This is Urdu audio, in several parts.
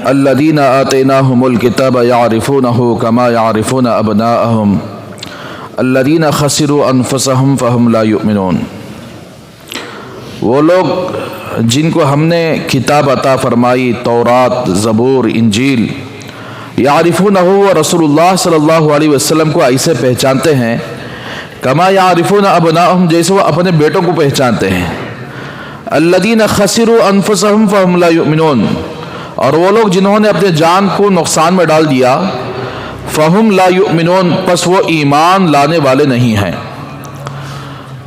الذین آتیناہم الکتاب یعرفونہ کما یعرفون ابناءہم الذین خسروا انفسہم فہم لا یؤمنون۔ وہ لوگ جن کو ہم نے کتاب عطا فرمائی، تورات، زبور، انجیل، یعرفونہ و رسول اللہ صلی اللہ علیہ وسلم کو ایسے پہچانتے ہیں کما یعرفون ابناءہم، جیسے وہ اپنے بیٹوں کو پہچانتے ہیں۔ الذین خسروا انفسہم فہم لا یؤمنون، اور وہ لوگ جنہوں نے اپنے جان کو نقصان میں ڈال دیا، فہم لا یؤمنون، پس وہ ایمان لانے والے نہیں ہیں۔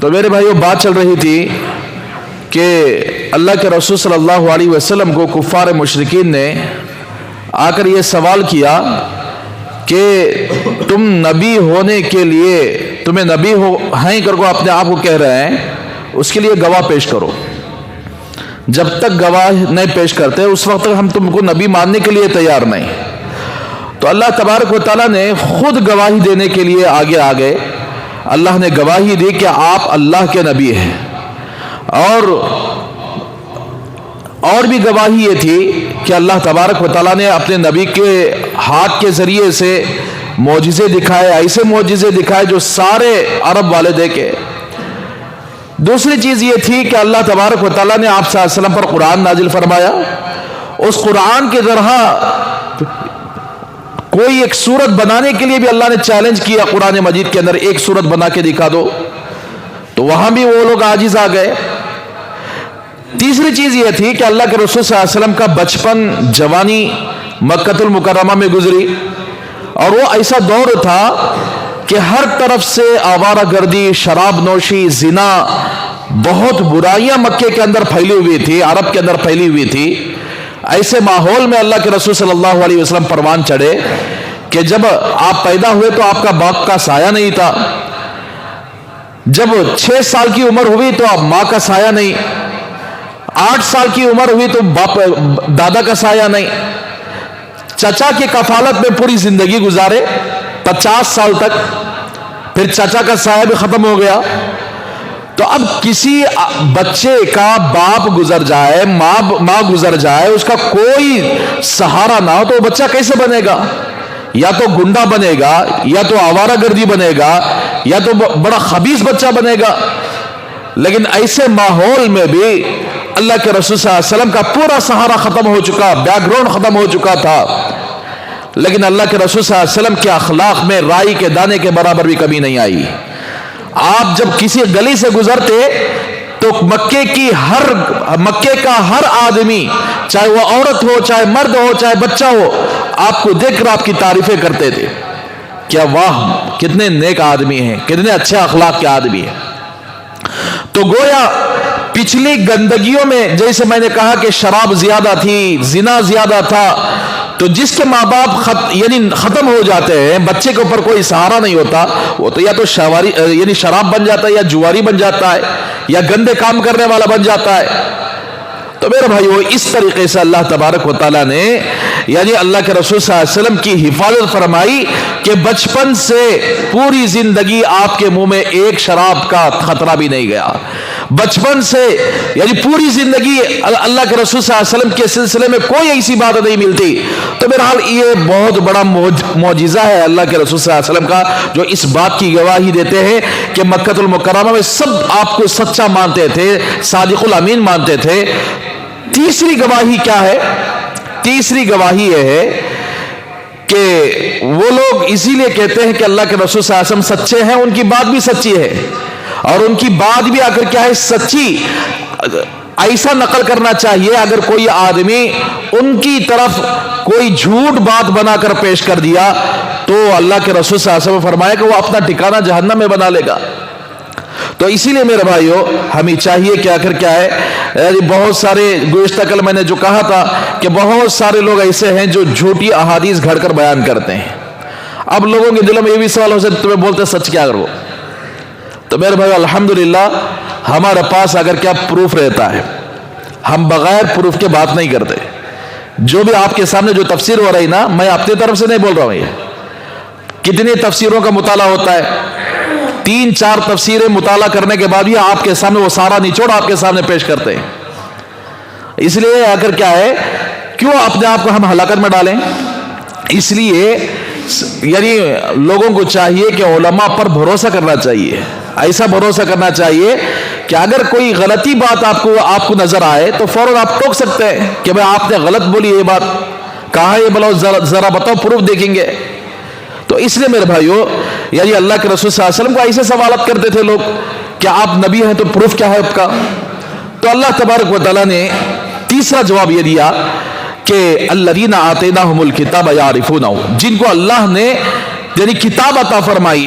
تو میرے بھائیو، بات چل رہی تھی کہ اللہ کے رسول صلی اللہ علیہ وسلم کو کفار مشرکین نے آ کر یہ سوال کیا کہ تم نبی ہونے کے لیے، تمہیں نبی ہیں کر کو اپنے آپ کو کہہ رہے ہیں، اس کے لیے گواہ پیش کرو۔ جب تک گواہ نہیں پیش کرتے اس وقت تک ہم تم کو نبی ماننے کے لیے تیار نہیں۔ تو اللہ تبارک و تعالیٰ نے خود گواہی دینے کے لیے آگے اللہ نے گواہی دی کہ آپ اللہ کے نبی ہیں، اور بھی گواہی یہ تھی کہ اللہ تبارک و تعالیٰ نے اپنے نبی کے ہاتھ کے ذریعے سے معجزے دکھائے، ایسے معجزے دکھائے جو سارے عرب والے دیکھے۔ دوسری چیز یہ تھی کہ اللہ تبارک و تعالیٰ نے آپ صلی اللہ علیہ وسلم پر قرآن نازل فرمایا، اس قرآن کی طرح کوئی ایک صورت بنانے کے لیے بھی اللہ نے چیلنج کیا قرآن مجید کے اندر، ایک صورت بنا کے دکھا دو، تو وہاں بھی وہ لوگ عاجز آ گئے۔ تیسری چیز یہ تھی کہ اللہ کے رسول صلی اللہ علیہ وسلم کا بچپن، جوانی مکہ المکرمہ میں گزری، اور وہ ایسا دور تھا کہ ہر طرف سے آوارہ گردی، شراب نوشی، زنا، بہت برائیاں مکے کے اندر پھیلی ہوئی تھی، عرب کے اندر پھیلی ہوئی تھی۔ ایسے ماحول میں اللہ کے رسول صلی اللہ علیہ وسلم پروان چڑھے کہ جب آپ پیدا ہوئے تو آپ کا باپ کا سایہ نہیں تھا، جب 6 سال کی عمر ہوئی تو آپ ماں کا سایہ نہیں، 8 سال کی عمر ہوئی تو دادا کا سایہ نہیں، چچا کی کفالت میں پوری زندگی گزارے 50 سال تک، پھر چچا کا سایہ بھی ختم ہو گیا۔ تو اب کسی بچے کا باپ گزر جائے، ماں گزر جائے، اس کا کوئی سہارا نہ ہو تو وہ بچہ کیسے بنے گا؟ یا تو گنڈا بنے گا، یا تو آوارہ گردی بنے گا، یا تو بڑا خبیث بچہ بنے گا۔ لیکن ایسے ماحول میں بھی اللہ کے رسول صلی اللہ علیہ وسلم کا پورا سہارا ختم ہو چکا، بیک گراؤنڈ ختم ہو چکا تھا، لیکن اللہ کے رسول صلی اللہ علیہ وسلم کے اخلاق میں رائی کے دانے کے برابر بھی کمی نہیں آئی۔ آپ جب کسی گلی سے گزرتے تو مکے کا ہر آدمی، چاہے وہ عورت ہو، چاہے مرد ہو، چاہے بچہ ہو، آپ کو دیکھ کر آپ کی تعریفیں کرتے تھے، کیا واہ کتنے نیک آدمی ہیں، کتنے اچھے اخلاق کے آدمی ہیں۔ تو گویا پچھلی گندگیوں میں، جیسے میں نے کہا کہ شراب زیادہ تھی، زنا زیادہ تھا، تو جس کے ماں باپ ختم ہو جاتے ہیں، بچے کے اوپر کوئی سہارا نہیں ہوتا، وہ تو یا تو شراب بن جاتا ہے، یا جواری بن جاتا ہے، یا گندے کام کرنے والا بن جاتا ہے۔ تو میرے بھائیو، اس طریقے سے اللہ تبارک و تعالیٰ نے اللہ کے رسول صلی اللہ علیہ وسلم کی حفاظت فرمائی کہ بچپن سے پوری زندگی آپ کے منہ میں ایک شراب کا خطرہ بھی نہیں گیا۔ بچپن سے پوری زندگی اللہ کے رسول صلی اللہ علیہ وسلم کے سلسلے میں کوئی ایسی بات نہیں ملتی۔ تو بہرحال یہ بہت بڑا معجزہ ہے اللہ کے رسول صلی اللہ علیہ وسلم کا، جو اس بات کی گواہی دیتے ہیں کہ مکہ المکرمہ میں سب آپ کو سچا مانتے تھے، صادق الامین مانتے تھے۔ تیسری گواہی کیا ہے؟ تیسری گواہی یہ ہے کہ وہ لوگ اسی لیے کہتے ہیں کہ اللہ کے رسول صلی اللہ علیہ وسلم سچے ہیں، ان کی بات بھی سچی ہے، اور ان کی بات بھی اگر کیا ہے سچی، ایسا نقل کرنا چاہیے اگر کوئی آدمی ان کی طرف کوئی جھوٹ بات بنا کر پیش کر دیا تو اللہ کے رسول صلی اللہ علیہ وسلم نے فرمایا کہ وہ اپنا ٹھکانہ جہنم میں بنا لے گا۔ تو اسی لیے میرے بھائیو، ہمیں چاہیے کہ آخر کیا ہے، بہت سارے گزشتہ کل میں نے جو کہا تھا کہ بہت سارے لوگ ایسے ہیں جو جھوٹی احادیث گھڑ کر بیان کرتے ہیں۔ اب لوگوں کے دلوں میں یہ بھی سوال ہو سکتا ہے تمہیں بولتے سچ کیا کرو؟ تو میرے بھائی الحمدللہ ہمارے پاس اگر کیا پروف رہتا ہے، ہم بغیر پروف کے بات نہیں کرتے۔ جو بھی آپ کے سامنے جو تفسیر ہو رہی نا، میں اپنی طرف سے نہیں بول رہا ہوں. یہ کتنی تفسیروں کا مطالعہ ہوتا ہے، 3-4 تفسیریں مطالعہ کرنے کے بعد بھی آپ کے سامنے وہ سارا نچوڑ آپ کے سامنے پیش کرتے ہیں. اس لیے اگر کیا ہے، کیوں اپنے آپ کو ہم ہلاکت میں ڈالیں؟ اس لیے یعنی لوگوں کو چاہیے کہ علماء پر بھروسہ کرنا چاہیے. ایسا بھروسہ کرنا چاہیے کہ اگر کوئی غلطی بات آپ کو نظر آئے تو فوراً آپ ٹوک سکتے ہیں کہ بھائی آپ نے غلط بولی، یہ بات کہاں، یہ بلاؤ ذرا بتاؤ، پروف دیکھیں گے. تو اس لیے میرے بھائیو، یعنی اللہ کے رسول صلی اللہ علیہ وسلم کو ایسے سوالات کرتے تھے لوگ کہ آپ نبی ہیں تو پروف کیا ہے آپ کا؟ تو اللہ تبارک و تعالیٰ نے تیسرا جواب یہ دیا کہ الذین آتیناہم الکتاب یعرفونہ، جن کو اللہ نے یعنی کتاب عطا فرمائی،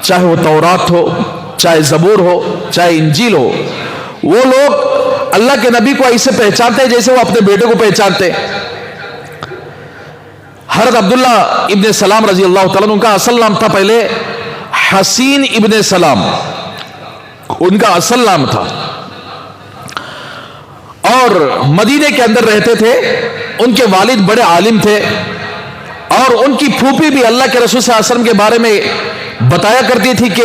چاہے وہ تورات ہو، چاہے زبور ہو، چاہے انجیل ہو، وہ لوگ اللہ کے نبی کو ایسے پہچانتے ہیں جیسے وہ اپنے بیٹے کو پہچانتے. حضرت عبداللہ ابن سلام رضی اللہ تعالیٰ عنہ، ان کا اصل نام تھا پہلے حسین ابن سلام، ان کا اصل نام تھا، اور مدینے کے اندر رہتے تھے. ان کے والد بڑے عالم تھے، اور ان کی پھوپھی بھی اللہ کے رسول صلی اللہ علیہ وسلم کے بارے میں بتایا کرتی تھی کہ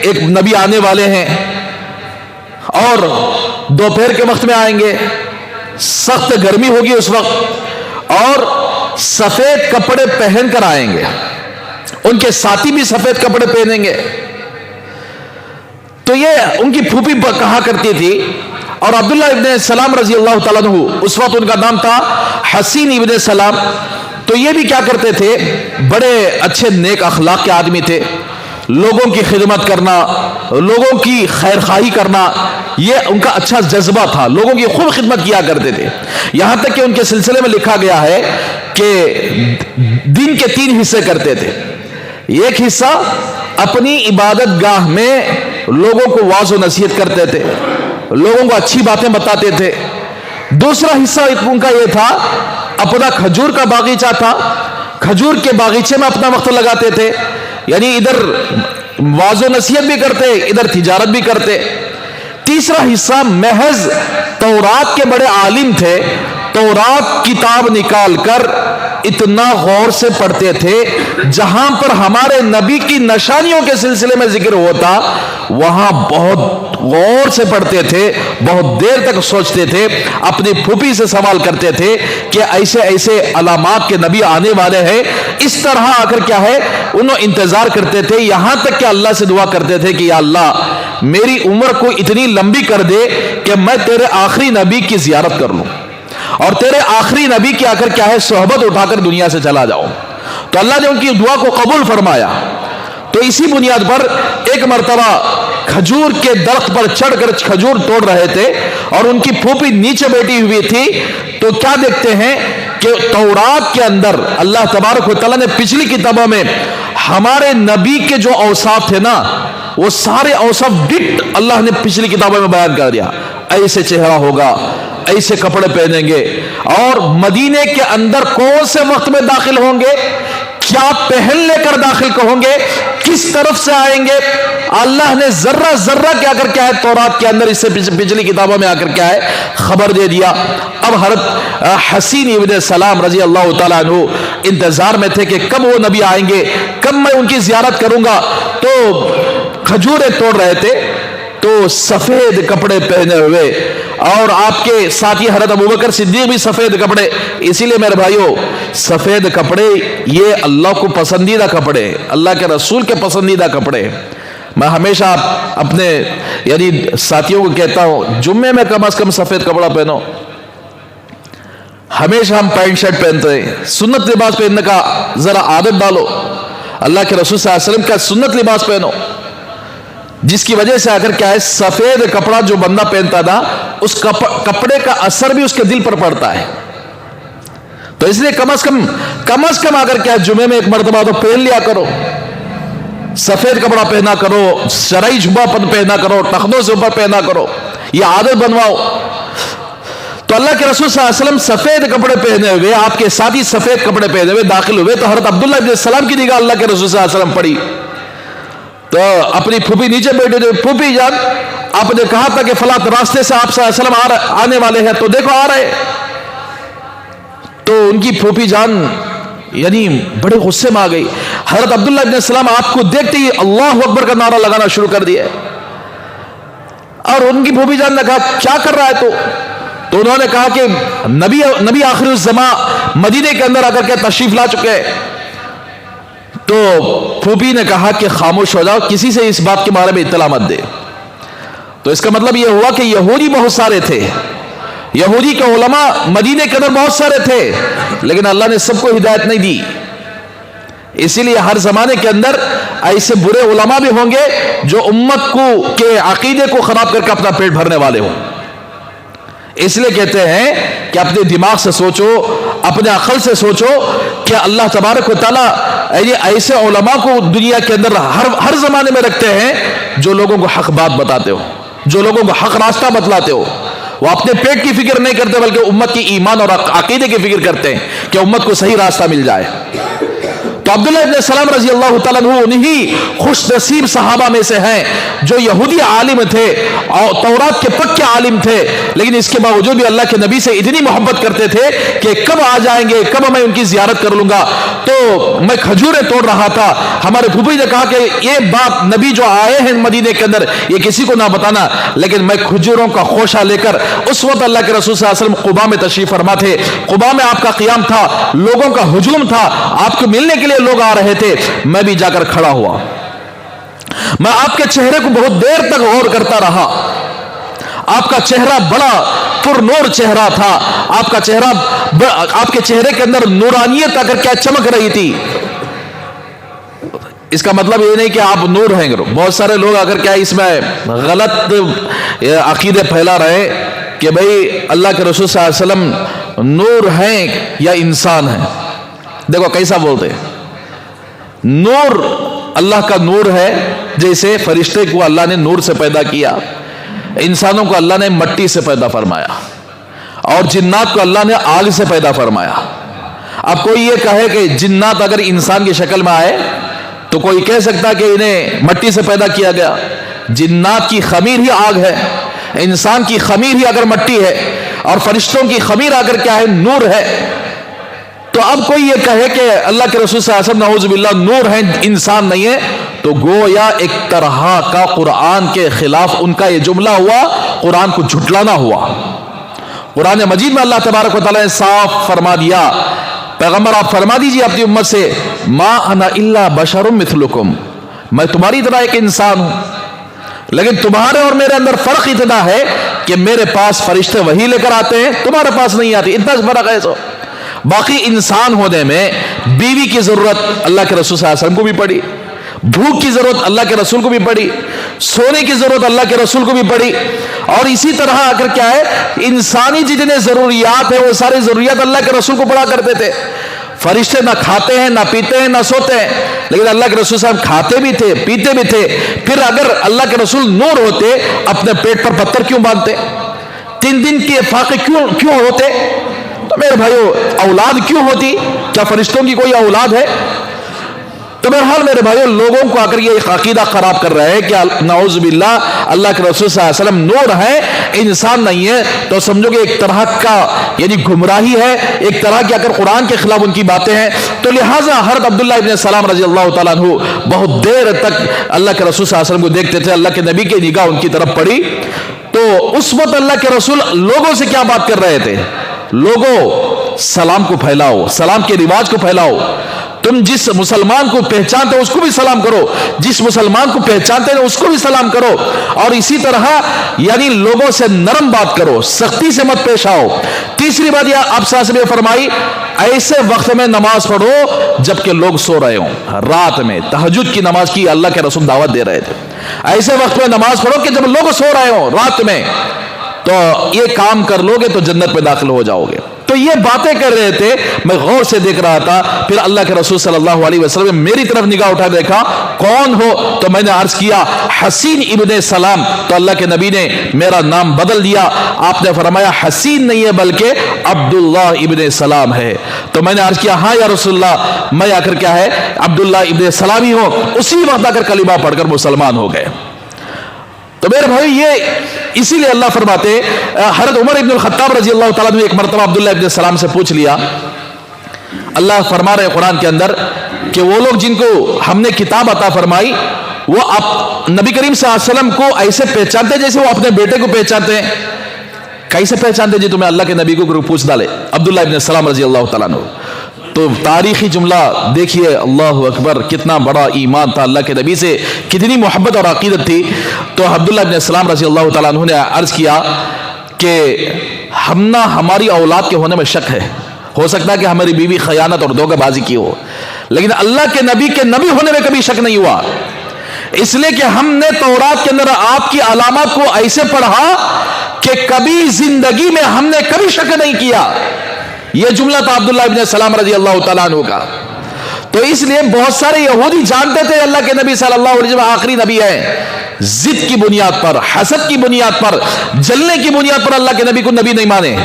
ایک نبی آنے والے ہیں، اور دوپہر کے وقت میں آئیں گے، سخت گرمی ہوگی اس وقت، اور سفید کپڑے پہن کر آئیں گے، ان کے ساتھی بھی سفید کپڑے پہنیں گے. تو یہ ان کی پھوپھی کہا کرتی تھی. اور عبداللہ ابن سلام رضی اللہ تعالیٰ عنہ، اس وقت ان کا نام تھا حسین ابن سلام. تو یہ بھی کیا کرتے تھے، بڑے اچھے نیک اخلاق کے آدمی تھے. لوگوں کی خدمت کرنا، لوگوں کی خیر خواہی کرنا، یہ ان کا اچھا جذبہ تھا. لوگوں کی خوب خدمت کیا کرتے تھے. یہاں تک کہ ان کے سلسلے میں لکھا گیا ہے کہ دن کے 3 حصے کرتے تھے. ایک حصہ اپنی عبادت گاہ میں لوگوں کو واعظ و نصیحت کرتے تھے، لوگوں کو اچھی باتیں بتاتے تھے. دوسرا حصہ ان کا یہ تھا، اپنا کھجور کا باغیچہ تھا، کھجور کے باغیچے میں اپنا وقت لگاتے تھے. یعنی ادھر واعظ و نصیحت بھی کرتے، ادھر تجارت بھی کرتے. تیسرا حصہ محض تورات کے بڑے عالم تھے، تورات کتاب نکال کر اتنا غور سے پڑھتے تھے، جہاں پر ہمارے نبی کی نشانیوں کے سلسلے میں ذکر ہوتا وہاں بہت غور سے پڑھتے تھے، بہت دیر تک سوچتے تھے، اپنی پھوپھی سے سوال کرتے تھے کہ ایسے ایسے علامات کے نبی آنے والے ہیں. اس طرح آ کر کیا ہے، انہوں انتظار کرتے تھے. یہاں تک کہ اللہ سے دعا کرتے تھے کہ یا اللہ میری عمر کو اتنی لمبی کر دے کہ میں تیرے آخری نبی کی زیارت کر لوں، اور تیرے آخری نبی کی آ کر کیا ہے صحبت اٹھا کر دنیا سے چلا جاؤں. تو اللہ نے ان کی دعا کو قبول فرمایا. تو اسی بنیاد پر ایک مرتبہ کھجور کے درخت پر چڑھ کر کھجور توڑ رہے تھے، اور ان کی پھوپھی نیچے بیٹھی ہوئی تھی. تو کیا دیکھتے ہیں کہ تورات کے اندر اللہ تبارک و تعالیٰ نے پچھلی کتابوں میں ہمارے نبی کے جو اوصاف تھے نا، وہ سارے اوصاف ڈٹ اللہ نے پچھلی کتابوں میں بیان کر دیا. ایسے چہرہ ہوگا، ایسے کپڑے پہنیں گے، اور مدینے کے اندر کون سے وقت میں داخل ہوں گے، کیا پہن لے کر داخل ہوں گے، کس طرف سے آئیں گے. اللہ نے ذرہ ذرہ کیا کر کیا ہے تورات کے اندر، اس سے پچھلی کتابوں میں آ کر کیا ہے خبر دے دیا. اب حضرت حسین ابن سلام رضی اللہ تعالیٰ عنہ انتظار میں تھے کہ کب وہ نبی آئیں گے، کب میں ان کی زیارت کروں گا. تو کھجوریں توڑ رہے تھے، تو سفید کپڑے پہنے ہوئے، اور آپ کے ساتھی حضرت ابوبکر صدیق بھی سفید کپڑے. اسی لیے میرے بھائیو، سفید کپڑے یہ اللہ کو پسندیدہ کپڑے، اللہ کے رسول کے پسندیدہ کپڑے. میں ہمیشہ اپنے یعنی ساتھیوں کو کہتا ہوں، جمعے میں کم از کم سفید کپڑا پہنو. ہمیشہ ہم پینٹ شرٹ پہنتے ہیں، سنت لباس پہننے کا ذرا عادت ڈالو. اللہ کے رسول صلی اللہ علیہ وسلم کا سنت لباس پہنو، جس کی وجہ سے اگر کیا ہے سفید کپڑا جو بندہ پہنتا تھا، اس کپڑے کا اثر بھی اس کے دل پر پڑتا ہے. تو اس لیے کم از کم اگر کیا ہے جمعے میں ایک مرتبہ تو پہن لیا کرو، سفید کپڑا پہنا کرو، شرعی جبہ پہنا کرو، ٹخنوں سے اوپر پہنا کرو، یہ عادت بنواؤ. تو اللہ کے رسول صلی اللہ علیہ وسلم سفید کپڑے پہنے ہوئے، آپ کے ساتھی سفید کپڑے پہنے ہوئے داخل ہوئے. تو حضرت عبداللہ ابن سلام کی نگاہ اللہ کے رسول صلی اللہ علیہ وسلم پڑی. تو اپنی پھوپھی نیچے بیٹھے تھے، پھوپھی جان آپ نے کہا تھا کہ فلاں راستے سے آپ صلی اللہ علیہ وسلم آنے والے ہیں، تو دیکھو آ رہے. تو تو ان کی پھوپھی جان یعنی بڑے غصے میں آ گئی. حضرت عبداللہ ابن سلام آپ کو دیکھتے ہی اللہ اکبر کا نعرہ لگانا شروع کر دیا, اور ان کی پھوپھی جان نے کہا کیا کر رہا ہے تو انہوں نے کہا کہ نبی آخر الزمان مدینے کے اندر آ کر کے تشریف لا چکے. تو پھوپھی نے کہا کہ خاموش ہو جاؤ, کسی سے اس بات کے بارے میں اطلاع مت دے. تو اس کا مطلب یہ ہوا کہ یہودی بہت سارے تھے, یہودی کے علماء مدینے کے اندر بہت سارے تھے, لیکن اللہ نے سب کو ہدایت نہیں دی. اسی لیے ہر زمانے کے اندر ایسے برے علماء بھی ہوں گے جو امت کو کے عقیدے کو خراب کر کے اپنا پیٹ بھرنے والے ہوں. اس لیے کہتے ہیں کہ اپنے دماغ سے سوچو, اپنے عقل سے سوچو کہ اللہ تبارک و تعالیٰ ایسے علماء کو دنیا کے اندر ہر زمانے میں رکھتے ہیں جو لوگوں کو حق بات بتاتے ہو, جو لوگوں کو حق راستہ بتلاتے ہو. وہ اپنے پیٹ کی فکر نہیں کرتے بلکہ امت کی ایمان اور عقیدے کی فکر کرتے ہیں کہ امت کو صحیح راستہ مل جائے. تو عبداللہ ابن سلام رضی اللہ تعالیٰ عنہ انہی خوش نصیب صحابہ میں سے ہیں جو یہودی عالم تھے اور تورات کے پکے عالم تھے, لیکن اس کے باوجود بھی اللہ کے نبی سے اتنی محبت کرتے تھے کہ کب آ جائیں گے, کب میں ان کی زیارت کر لوں گا. تو میں کھجوریں توڑ رہا تھا, ہمارے پھوپھی نے کہا کہ یہ بات نبی جو آئے ہیں مدینے کے اندر یہ کسی کو نہ بتانا, لیکن میں کھجوروں کا خوشہ لے کر اس وقت اللہ کے رسول صلی اللہ علیہ وسلم قباء میں تشریف فرما تھے. قباء میں آپ کا قیام تھا, لوگوں کا ہجوم تھا, آپ کو ملنے کے لیے لوگ آ رہے تھے. میں بھی جا کر کھڑا ہوا, میں آپ کے چہرے کو بہت دیر تک غور کرتا رہا. آپ کا چہرہ بڑا پر نور چہرہ تھا, آپ کا چہرہ, آپ کے چہرے کے اندر نورانیت آ کر کیا چمک رہی تھی. اس کا مطلب یہ نہیں کہ آپ نور ہیں. بہت سارے لوگ اگر کیا اس میں غلط عقیدے پھیلا رہے کہ بھئی اللہ کے رسول صلی اللہ علیہ وسلم نور ہیں یا انسان ہیں. دیکھو کیسا بولتے, نور اللہ کا نور ہے, جیسے فرشتے کو اللہ نے نور سے پیدا کیا, انسانوں کو اللہ نے مٹی سے پیدا فرمایا, اور جنات کو اللہ نے آگ سے پیدا فرمایا. اب کوئی یہ کہے کہ جنات اگر انسان کی شکل میں آئے تو کوئی کہہ سکتا کہ انہیں مٹی سے پیدا کیا گیا. جنات کی خمیر ہی آگ ہے, انسان کی خمیر ہی اگر مٹی ہے, اور فرشتوں کی خمیر اگر کیا ہے نور ہے, تو اب کوئی یہ کہے کہ اللہ کے رسول صلی اللہ علیہ وسلم نعوذ باللہ نور ہیں انسان نہیں ہے, تو گویا ایک طرح کا قرآن کے خلاف ان کا یہ جملہ ہوا, قرآن کو جھٹلانا ہوا. قرآن مجید میں اللہ تبارک و تعالیٰ نے صاف فرما دیا, پیغمبر آپ فرما دیجئے اپنی امت سے, ما انا الا بشر مثلکم, میں تمہاری طرح ایک انسان ہوں, لیکن تمہارے اور میرے اندر فرق اتنا ہے کہ میرے پاس فرشتے وحی لے کر آتے ہیں, تمہارے پاس نہیں آتی, اتنا فرق ہے. سو باقی انسان ہونے میں بیوی کی ضرورت اللہ کے رسول صلی اللہ علیہ وسلم کو بھی پڑی, بھوک کی ضرورت اللہ کے رسول کو بھی پڑی, سونے کی ضرورت اللہ کے رسول کو بھی پڑی, اور اسی طرح اگر کیا ہے انسانی جتنے ضروریات ہیں وہ ساری ضروریات اللہ کے رسول کو پڑا کرتے تھے. فرشتے نہ کھاتے ہیں, نہ پیتے ہیں, نہ سوتے ہیں, لیکن اللہ کے رسول صاحب کھاتے بھی تھے, پیتے بھی تھے. پھر اگر اللہ کے رسول نور ہوتے, اپنے پیٹ پر پتھر کیوں باندھتے, 3 دن کے فاقے کیوں ہوتے, تو میرے بھائیو اولاد کیوں ہوتی, کیا فرشتوں کی کوئی اولاد ہے؟ تو بہرحال میرے بھائیو لوگوں کو اگر یہ ایک عقیدہ خراب کر رہے ہیں کہ نعوذ باللہ اللہ کے رسول صلی اللہ علیہ وسلم نور ہے انسان نہیں ہے, تو سمجھو کہ ایک طرح کا یعنی گمراہی ہے, ایک طرح کی اگر قرآن کے خلاف ان کی باتیں ہیں. تو لہٰذا حضرت عبداللہ ابن سلام رضی اللہ تعالیٰ عنہ بہت دیر تک اللہ کے رسول صلی اللہ علیہ وسلم کو دیکھتے تھے. اللہ کے نبی کی نگاہ ان کی طرف پڑی تو اس وقت اللہ کے رسول لوگوں سے کیا بات کر رہے تھے, لوگوں سلام کو پھیلاؤ, سلام کے رواج کو پھیلاؤ, تم جس مسلمان کو پہچانتے ہو اس کو بھی سلام کرو, جس مسلمان کو پہچانتے ہیں اس کو بھی سلام کرو, اور اسی طرح یعنی لوگوں سے نرم بات کرو, سختی سے مت پیش آؤ. تیسری بات یہ آپ صلی اللہ علیہ وسلم فرمائی, ایسے وقت میں نماز پڑھو جبکہ لوگ سو رہے ہوں. رات میں تہجد کی نماز کی اللہ کے رسول دعوت دے رہے تھے, ایسے وقت میں نماز پڑھو کہ جب لوگ سو رہے ہوں رات میں, تو یہ کام کر لو گے تو جنت میں داخل ہو جاؤ گے. تو یہ باتیں کر رہے تھے, میں غور سے دیکھ رہا تھا. پھر اللہ کے رسول صلی اللہ علیہ وسلم میری طرف نگاہ اٹھا دیکھا, کون ہو, تو میں نے عرض کیا حسین ابن سلام. تو اللہ کے نبی نے میرا نام بدل دیا, آپ نے فرمایا حسین نہیں ہے بلکہ عبداللہ ابن سلام ہے. تو میں نے عرض کیا ہاں یا رسول اللہ, میں آ کر کیا ہے عبداللہ ابن سلام ہی ہوں. اسی وقت آ کر کلمہ پڑھ کر مسلمان ہو گئے. تو میرے بھائی یہ اسی لیے اللہ فرماتے, حضرت عمر ابن الخطاب رضی اللہ تعالیٰ نے ایک مرتبہ عبداللہ ابن سلام سے پوچھ لیا اللہ فرما رہے قرآن کے اندر کہ وہ لوگ جن کو ہم نے کتاب عطا فرمائی وہ نبی کریم صلی اللہ علیہ وسلم کو ایسے پہچانتے جیسے وہ اپنے بیٹے کو پہچانتے ہیں. کیسے پہچانتے جی؟ تمہیں اللہ کے نبی کو پوچھ ڈالے عبداللہ ابن السلام رضی اللہ تعالیٰ عنہ. تو تاریخی جملہ دیکھیے، اللہ اکبر، کتنا بڑا ایمان تھا اللہ کے نبی سے، کتنی محبت اور عقیدت تھی. تو عبداللہ ابن السلام رضی اللہ تعالیٰ عنہ نے عرض کیا کہ ہماری اولاد کے ہونے میں شک ہے، ہو سکتا ہے کہ ہماری بیوی خیانت اور دھوکہ بازی کی ہو، لیکن اللہ کے نبی ہونے میں کبھی شک نہیں ہوا، اس لیے کہ ہم نے تورات کے اندر آپ کی علامات کو ایسے پڑھا کہ کبھی زندگی میں ہم نے کبھی شک نہیں کیا. یہ جملہ تھا عبداللہ ابن السلام رضی اللہ تعالیٰ عنہ کا. تو اس لیے بہت سارے یہودی جانتے تھے اللہ کے نبی صلی اللہ علیہ وسلم آخری نبی ہے، ضد کی بنیاد پر، حسد کی بنیاد پر، جلنے کی بنیاد پر اللہ کے نبی کو نبی نہیں مانے.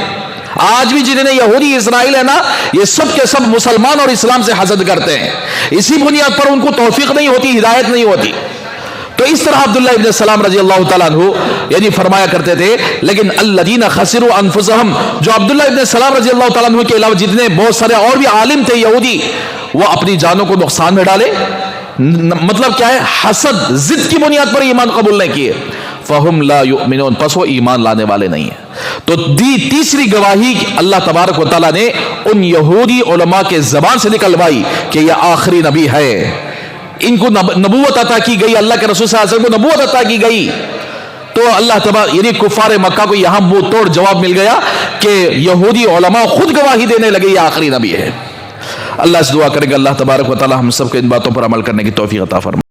آج بھی جتنے یہودی اسرائیل ہے نا، یہ سب کے سب مسلمان اور اسلام سے حسد کرتے ہیں، اسی بنیاد پر ان کو توفیق نہیں ہوتی، ہدایت نہیں ہوتی. تو اس طرح عبداللہ ابن السلام رضی اللہ تعالیٰ عنہ یعنی فرمایا کرتے تھے. لیکن الذین خسروا انفسہم، جو عبداللہ ابن السلام رضی اللہ تعالیٰ عنہ کے علاوہ جتنے بہت سارے اور بھی عالم تھے یہودی، وہ اپنی جانوں کو نقصان میں ڈالے. مطلب کیا ہے؟ حسد، ضد کی بنیاد پر ایمان قبول نہیں کیے. فہم لا یؤمنون، پس وہ ایمان لانے والے نہیں ہیں. تو تیسری گواہی اللہ تبارک و تعالیٰ نے ان یہودی علماء کے زبان سے نکلوائی کہ یہ آخری نبی ہے، ان کو نبوت عطا کی گئی، اللہ کے رسول صلی اللہ علیہ وسلم کو نبوت عطا کی گئی. تو اللہ تبارک یعنی کفار مکہ کو یہاں منہ توڑ جواب مل گیا کہ یہودی علماء خود گواہی دینے لگے یہ آخری نبی ہے. اللہ سے دعا کریں کہ اللہ تبارک و تعالی ہم سب کو ان باتوں پر عمل کرنے کی توفیق عطا فرمائے.